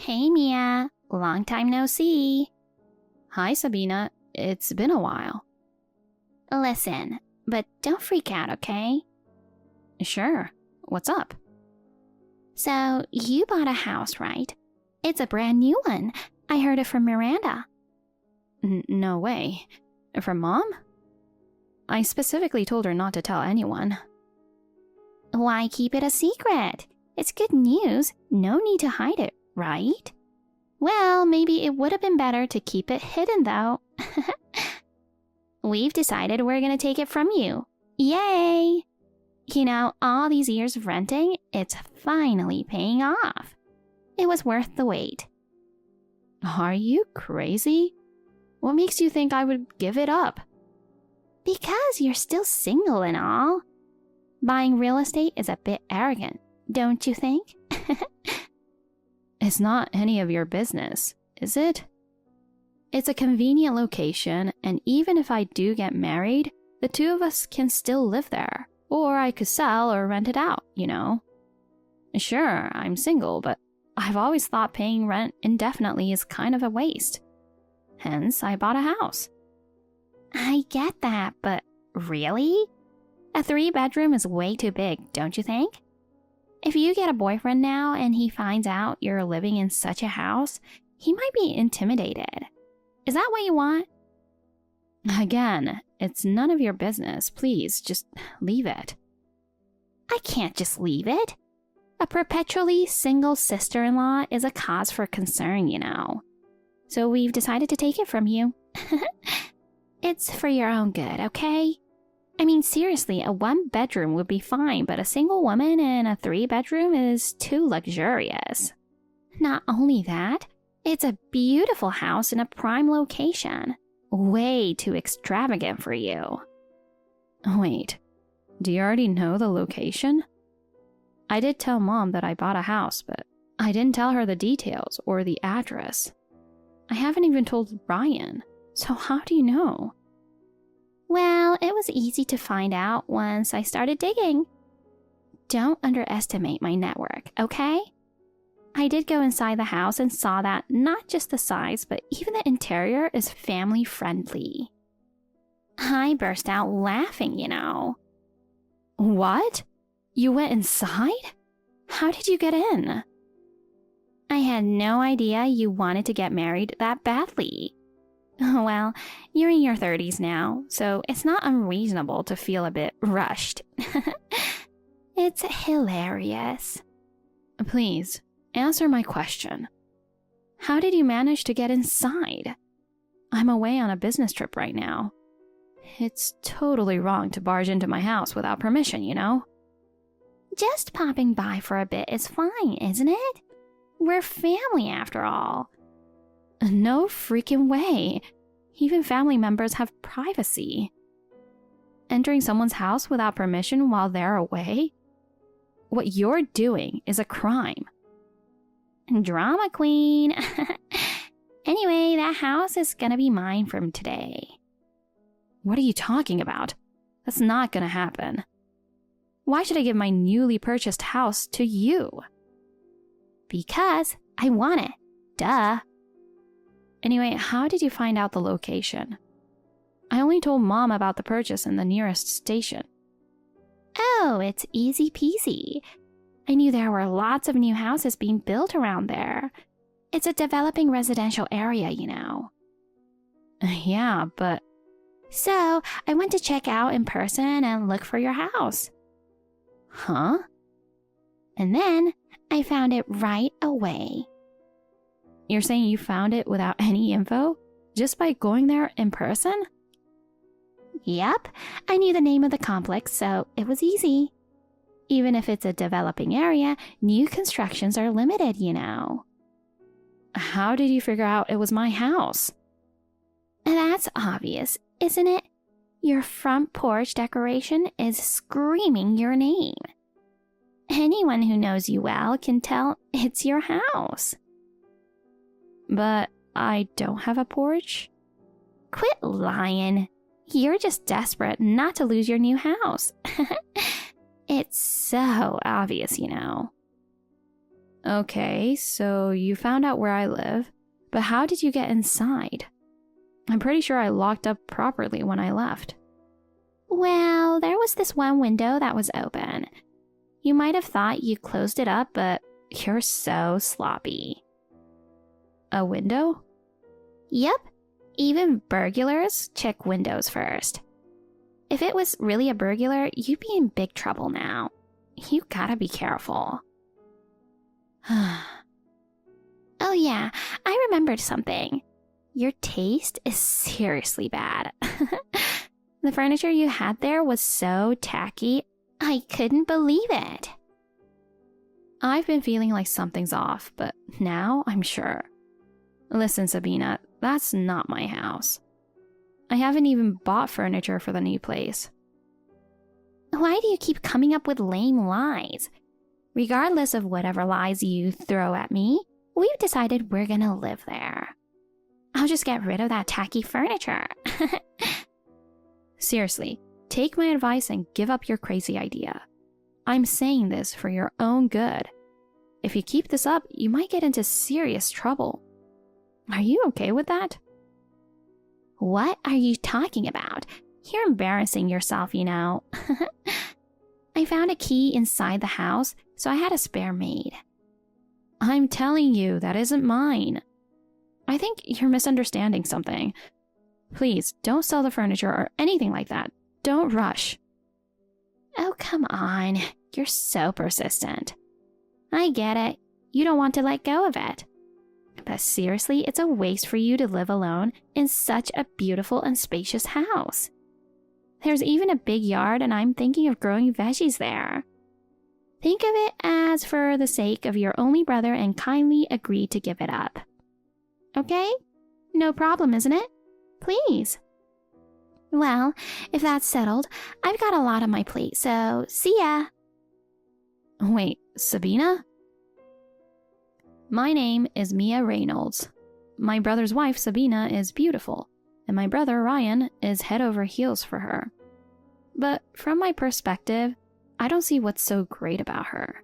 Hey Mia, long time no see. Hi Sabina, it's been a while. Listen, but don't freak out, okay? Sure, what's up? So, you bought a house, right? It's a brand new one. I heard it from Miranda. No way. From Mom? I specifically told her not to tell anyone. Why keep it a secret? It's good news. No need to hide it, right? Well, maybe it would have been better to keep it hidden, though. We've decided we're going to take it from you. Yay! You know, all these years of renting, it's finally paying off. It was worth the wait. Are you crazy? What makes you think I would give it up? Because you're still single and all. Buying real estate is a bit arrogant, don't you think? It's not any of your business, is it? It's a convenient location, and even if I do get married, the two of us can still live there. Or I could sell or rent it out, you know? Sure, I'm single, but I've always thought paying rent indefinitely is kind of a waste. Hence, I bought a house. I get that, but really? A 3-bedroom is way too big, don't you think? If you get a boyfriend now and he finds out you're living in such a house, he might be intimidated. Is that what you want? Again, it's none of your business. Please, just leave it. I can't just leave it. A perpetually single sister-in-law is a cause for concern, you know. So we've decided to take it from you. It's for your own good, okay? I mean, seriously, a 1-bedroom would be fine, but a single woman in a 3-bedroom is too luxurious. Not only that, it's a beautiful house in a prime location. Way too extravagant for you. Wait, do you already know the location? I did tell Mom that I bought a house, but I didn't tell her the details or the address. I haven't even told Brian, so how do you know? Well, it was easy to find out once I started digging. Don't underestimate my network, okay? I did go inside the house and saw that not just the size, but even the interior is family friendly. I burst out laughing, you know. What? You went inside? How did you get in? I had no idea you wanted to get married that badly. Well, you're in your 30s now, so it's not unreasonable to feel a bit rushed. It's hilarious. Please, answer my question. How did you manage to get inside? I'm away on a business trip right now. It's totally wrong to barge into my house without permission, you know? Just popping by for a bit is fine, isn't it? We're family after all. No freaking way. Even family members have privacy. Entering someone's house without permission while they're away? What you're doing is a crime. Drama queen. Anyway, that house is gonna be mine from today. What are you talking about? That's not gonna happen. Why should I give my newly purchased house to you? Because I want it. Duh. Anyway, how did you find out the location? I only told Mom about the purchase in the nearest station. Oh, it's easy peasy. I knew there were lots of new houses being built around there. It's a developing residential area, you know. Yeah, but... So, I went to check out in person and look for your house. Huh? And then, I found it right away. You're saying you found it without any info? Just by going there in person? Yep, I knew the name of the complex, so it was easy. Even if it's a developing area, new constructions are limited, you know. How did you figure out it was my house? That's obvious, isn't it? Your front porch decoration is screaming your name. Anyone who knows you well can tell it's your house. But I don't have a porch? Quit lying. You're just desperate not to lose your new house. It's so obvious, you know. Okay, so you found out where I live, but how did you get inside? I'm pretty sure I locked up properly when I left. Well, there was this one window that was open. You might have thought you closed it up, but you're so sloppy. A window? Yep. Even burglars check windows first. If it was really a burglar, you'd be in big trouble now. You gotta be careful. Oh yeah, I remembered something. Your taste is seriously bad. The furniture you had there was so tacky, I couldn't believe it. I've been feeling like something's off, but now I'm sure. Listen, Sabina, that's not my house. I haven't even bought furniture for the new place. Why do you keep coming up with lame lies? Regardless of whatever lies you throw at me, we've decided we're gonna live there. I'll just get rid of that tacky furniture. Seriously, take my advice and give up your crazy idea. I'm saying this for your own good. If you keep this up, you might get into serious trouble. Are you okay with that? What are you talking about? You're embarrassing yourself, you know. I found a key inside the house, so I had a spare made. I'm telling you, that isn't mine. I think you're misunderstanding something. Please, don't sell the furniture or anything like that. Don't rush. Oh, come on. You're so persistent. I get it. You don't want to let go of it. But seriously, it's a waste for you to live alone in such a beautiful and spacious house. There's even a big yard, and I'm thinking of growing veggies there. Think of it as for the sake of your only brother and kindly agree to give it up. Okay? No problem, isn't it? Please. Well, if that's settled, I've got a lot on my plate, so see ya. Wait, Sabina? My name is Mia Reynolds. My brother's wife, Sabina, is beautiful, and my brother, Ryan, is head over heels for her. But from my perspective, I don't see what's so great about her.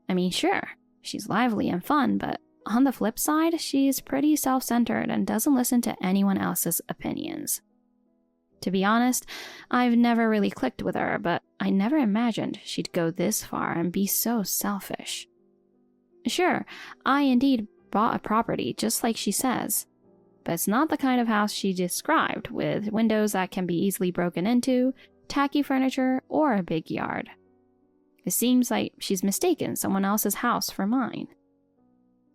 I mean, sure, she's lively and fun, but on the flip side, she's pretty self-centered and doesn't listen to anyone else's opinions. To be honest, I've never really clicked with her, but I never imagined she'd go this far and be so selfish. Sure, I indeed bought a property just like she says, but it's not the kind of house she described, with windows that can be easily broken into, tacky furniture, or a big yard. It seems like she's mistaken someone else's house for mine.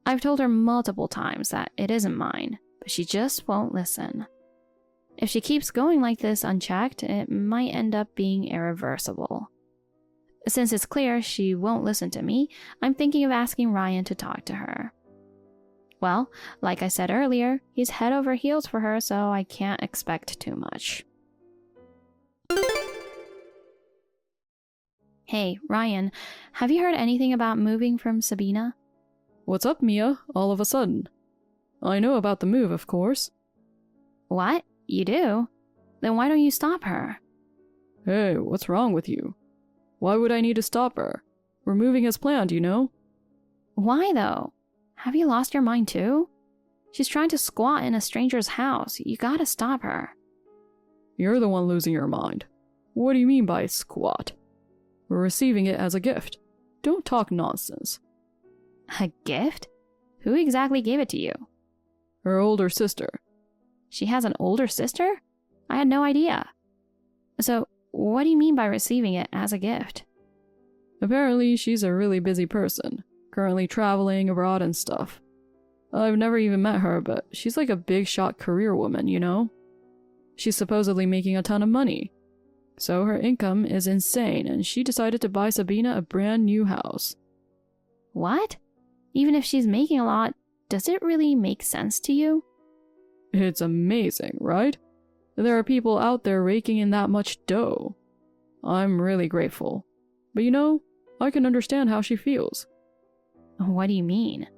I've told her multiple times that it isn't mine, but she just won't listen. If she keeps going like this unchecked, it might end up being irreversible. Since it's clear she won't listen to me, I'm thinking of asking Ryan to talk to her. Well, like I said earlier, he's head over heels for her, so I can't expect too much. Hey, Ryan, have you heard anything about moving from Sabina? What's up, Mia, all of a sudden? I know about the move, of course. What? You do? Then why don't you stop her? Hey, what's wrong with you? Why would I need to stop her? We're moving as planned, you know? Why though? Have you lost your mind too? She's trying to squat in a stranger's house. You gotta stop her. You're the one losing your mind. What do you mean by squat? We're receiving it as a gift. Don't talk nonsense. A gift? Who exactly gave it to you? Her older sister. She has an older sister? I had no idea. So, what do you mean by receiving it as a gift? Apparently, she's a really busy person, currently traveling abroad and stuff. I've never even met her, but she's like a big shot career woman, you know? She's supposedly making a ton of money. So her income is insane, and she decided to buy Sabina a brand new house. What? Even if she's making a lot, does it really make sense to you? It's amazing, right? There are people out there raking in that much dough. I'm really grateful. But you know, I can understand how she feels. What do you mean?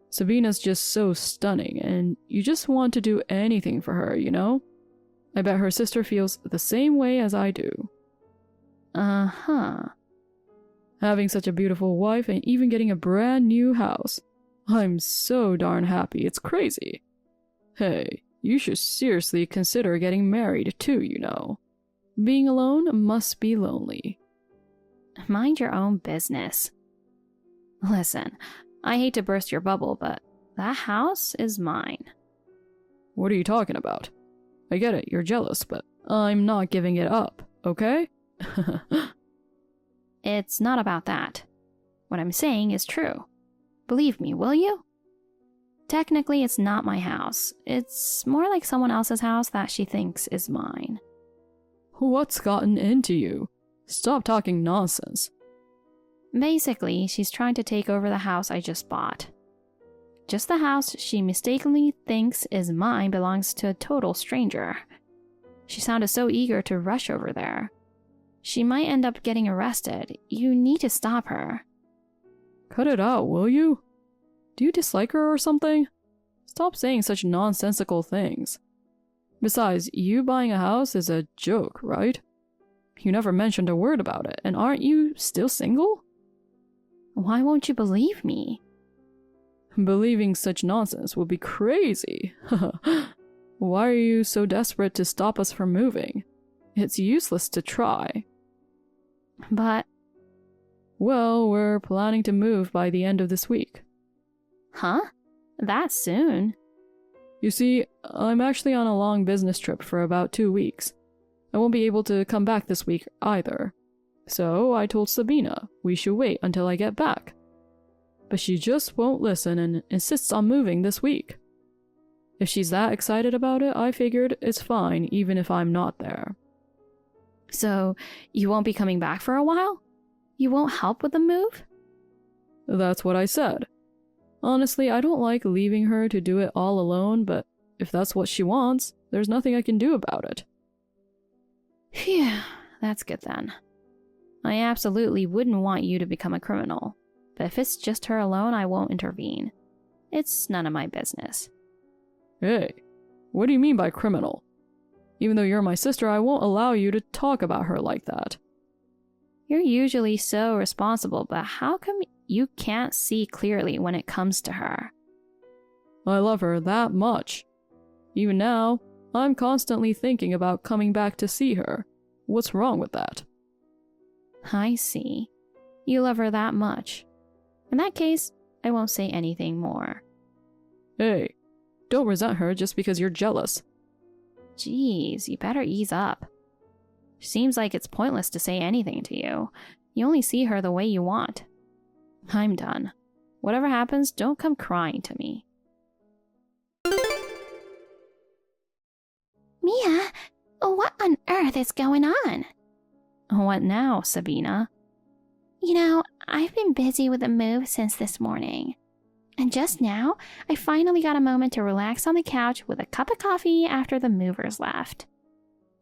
Sabina's just so stunning, and you just want to do anything for her, you know? I bet her sister feels the same way as I do. Uh-huh. Having such a beautiful wife and even getting a brand new house. I'm so darn happy, it's crazy. Hey, you should seriously consider getting married too, you know. Being alone must be lonely. Mind your own business. Listen, I hate to burst your bubble, but that house is mine. What are you talking about? I get it, you're jealous, but I'm not giving it up, okay? It's not about that. What I'm saying is true. Believe me, will you? Technically, it's not my house. It's more like someone else's house that she thinks is mine. What's gotten into you? Stop talking nonsense. Basically, she's trying to take over the house I just bought. Just the house she mistakenly thinks is mine belongs to a total stranger. She sounded so eager to rush over there. She might end up getting arrested. You need to stop her. Cut it out, will you? Do you dislike her or something? Stop saying such nonsensical things. Besides, you buying a house is a joke, right? You never mentioned a word about it, and aren't you still single? Why won't you believe me? Believing such nonsense would be crazy. Why are you so desperate to stop us from moving? It's useless to try. But... Well, we're planning to move by the end of this week. Huh? That soon? You see, I'm actually on a long business trip for about 2 weeks. I won't be able to come back this week either. So I told Sabina we should wait until I get back. But she just won't listen and insists on moving this week. If she's that excited about it, I figured it's fine even if I'm not there. So, you won't be coming back for a while? You won't help with the move? That's what I said. Honestly, I don't like leaving her to do it all alone, but if that's what she wants, there's nothing I can do about it. Phew, that's good then. I absolutely wouldn't want you to become a criminal, but if it's just her alone, I won't intervene. It's none of my business. Hey, what do you mean by criminal? Even though you're my sister, I won't allow you to talk about her like that. You're usually so responsible, but how come you can't see clearly when it comes to her? I love her that much. Even now, I'm constantly thinking about coming back to see her. What's wrong with that? I see. You love her that much. In that case, I won't say anything more. Hey, don't resent her just because you're jealous. Jeez, you better ease up. Seems like it's pointless to say anything to you. You only see her the way you want. I'm done. Whatever happens, don't come crying to me. Mia, what on earth is going on? What now, Sabina? You know, I've been busy with the move since this morning. And just now, I finally got a moment to relax on the couch with a cup of coffee after the movers left.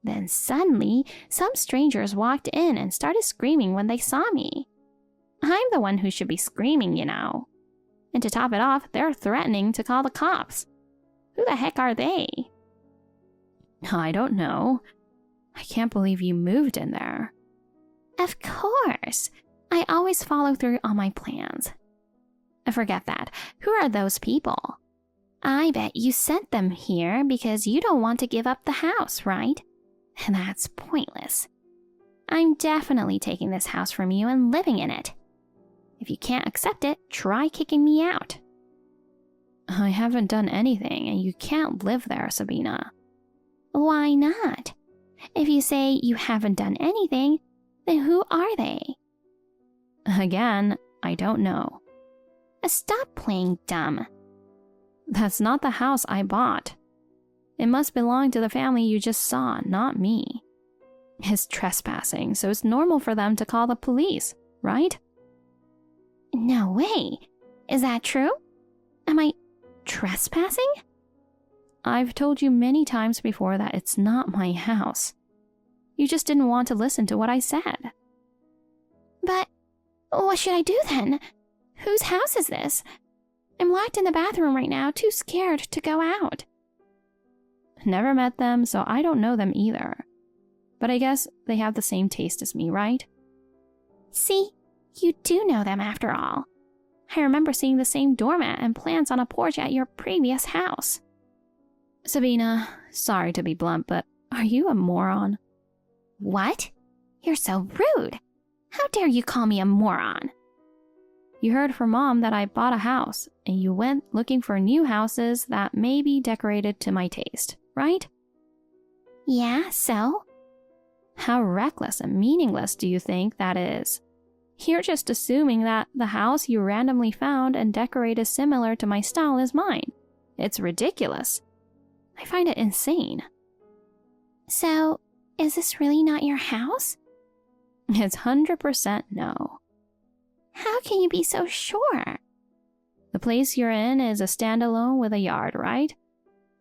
Then suddenly, some strangers walked in and started screaming when they saw me. I'm the one who should be screaming, you know. And to top it off, they're threatening to call the cops. Who the heck are they? I don't know. I can't believe you moved in there. Of course. I always follow through on my plans. Forget that. Who are those people? I bet you sent them here because you don't want to give up the house, right? That's pointless. I'm definitely taking this house from you and living in it. If you can't accept it, try kicking me out. I haven't done anything, and you can't live there, Sabina. Why not? If you say you haven't done anything, then who are they? Again, I don't know. Stop playing dumb. That's not the house I bought. It must belong to the family you just saw, not me. It's trespassing, so it's normal for them to call the police, right? No way. Is that true? Am I trespassing? I've told you many times before that it's not my house. You just didn't want to listen to what I said. But what should I do then? Whose house is this? I'm locked in the bathroom right now, too scared to go out. Never met them, so I don't know them either. But I guess they have the same taste as me, right? See? You do know them after all. I remember seeing the same doormat and plants on a porch at your previous house. Sabina, sorry to be blunt, but are you a moron? What? You're so rude. How dare you call me a moron? You heard from Mom that I bought a house, and you went looking for new houses that may be decorated to my taste, right? Yeah, so? How reckless and meaningless do you think that is? You're just assuming that the house you randomly found and decorated similar to my style is mine. It's ridiculous. I find it insane. So, is this really not your house? It's 100% no. How can you be so sure? The place you're in is a standalone with a yard, right?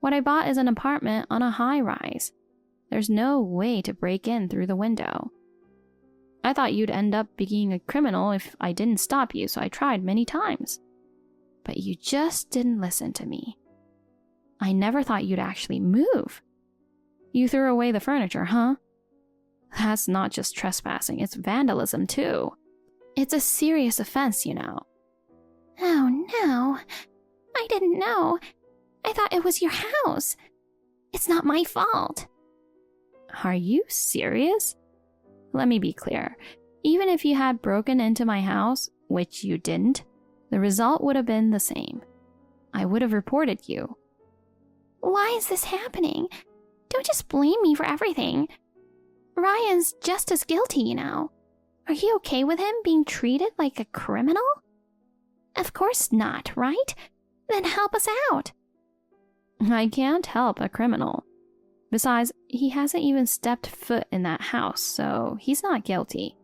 What I bought is an apartment on a high-rise. There's no way to break in through the window. I thought you'd end up being a criminal if I didn't stop you, so I tried many times. But you just didn't listen to me. I never thought you'd actually move. You threw away the furniture, huh? That's not just trespassing, it's vandalism too. It's a serious offense, you know. Oh no, I didn't know. I thought it was your house. It's not my fault. Are you serious? Let me be clear. Even if you had broken into my house, which you didn't, the result would have been the same. I would have reported you. Why is this happening? Don't just blame me for everything. Ryan's just as guilty, you know. Are you okay with him being treated like a criminal? Of course not, right? Then help us out. I can't help a criminal. Besides, he hasn't even stepped foot in that house, so he's not guilty.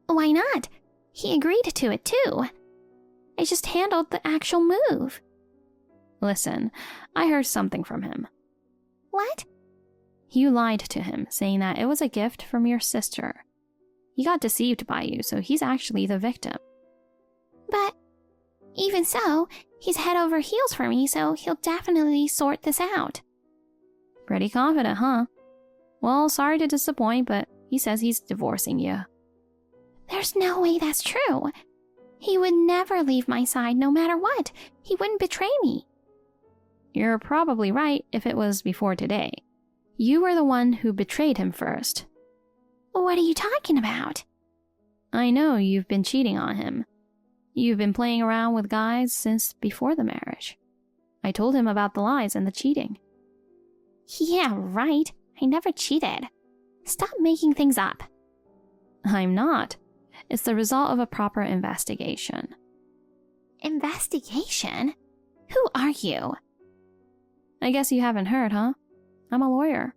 Why not? He agreed to it too. I just handled the actual move. Listen, I heard something from him. What? You lied to him, saying that it was a gift from your sister. He got deceived by you, so he's actually the victim. But even so, he's head over heels for me, so he'll definitely sort this out. Pretty confident, huh? Well, sorry to disappoint, but he says he's divorcing you. There's no way that's true. He would never leave my side no matter what. He wouldn't betray me. You're probably right if it was before today. You were the one who betrayed him first. What are you talking about? I know you've been cheating on him. You've been playing around with guys since before the marriage. I told him about the lies and the cheating. Yeah, right. I never cheated. Stop making things up. I'm not. It's the result of a proper investigation. Investigation? Who are you? I guess you haven't heard, huh? I'm a lawyer.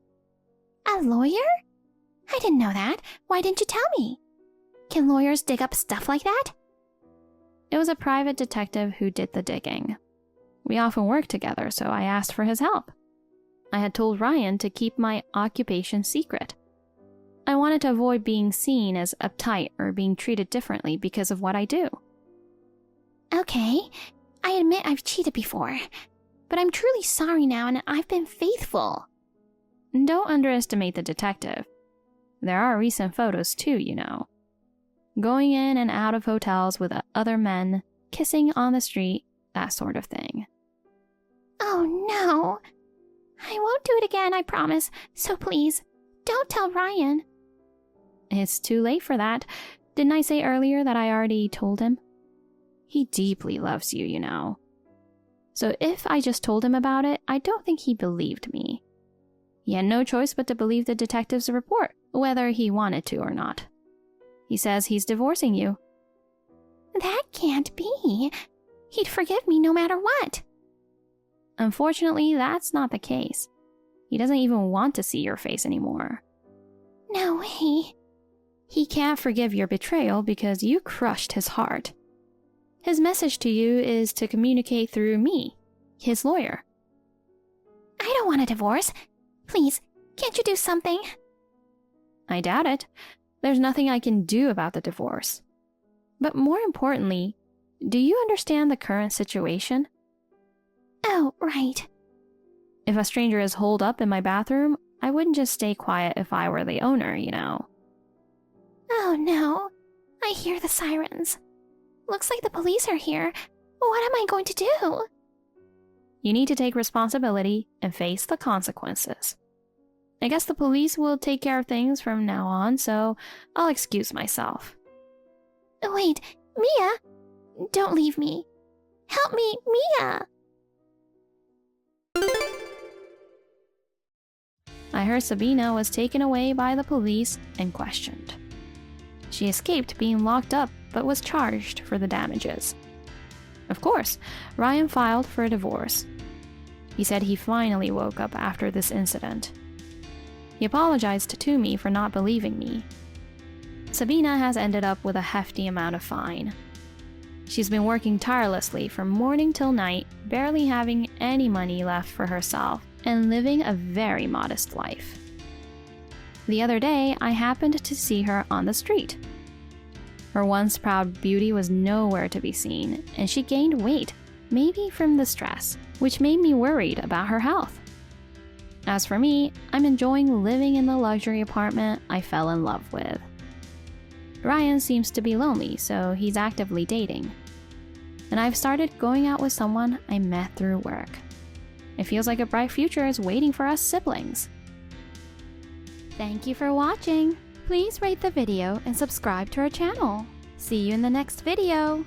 A lawyer? I didn't know that. Why didn't you tell me? Can lawyers dig up stuff like that? It was a private detective who did the digging. We often work together, so I asked for his help. I had told Ryan to keep my occupation secret. I wanted to avoid being seen as uptight or being treated differently because of what I do. Okay, I admit I've cheated before, but I'm truly sorry now and I've been faithful. Don't underestimate the detective. There are recent photos too, you know. Going in and out of hotels with other men, kissing on the street, that sort of thing. Oh no. I won't do it again, I promise. So please, don't tell Ryan. It's too late for that. Didn't I say earlier that I already told him? He deeply loves you, you know. So if I just told him about it, I don't think he believed me. He had no choice but to believe the detective's report, whether he wanted to or not. He says he's divorcing you. That can't be. He'd forgive me no matter what. Unfortunately, that's not the case. He doesn't even want to see your face anymore. No way. He can't forgive your betrayal because you crushed his heart. His message to you is to communicate through me, his lawyer. I don't want a divorce. Please, can't you do something? I doubt it. There's nothing I can do about the divorce. But more importantly, do you understand the current situation? Oh, right. If a stranger is holed up in my bathroom, I wouldn't just stay quiet if I were the owner, you know. Oh no, I hear the sirens. Looks like the police are here. What am I going to do? You need to take responsibility and face the consequences. I guess the police will take care of things from now on, so I'll excuse myself. Wait, Mia! Don't leave me. Help me, Mia! I heard Sabina was taken away by the police and questioned. She escaped being locked up but was charged for the damages. Of course, Ryan filed for a divorce. He said he finally woke up after this incident. He apologized to me for not believing me. Sabina has ended up with a hefty amount of fine. She's been working tirelessly from morning till night, barely having any money left for herself, and living a very modest life. The other day, I happened to see her on the street. Her once proud beauty was nowhere to be seen, and she gained weight, maybe from the stress, which made me worried about her health. As for me, I'm enjoying living in the luxury apartment I fell in love with. Ryan seems to be lonely, so he's actively dating. And I've started going out with someone I met through work. It feels like a bright future is waiting for us siblings. Thank you for watching. Please rate the video and subscribe to our channel. See you in the next video.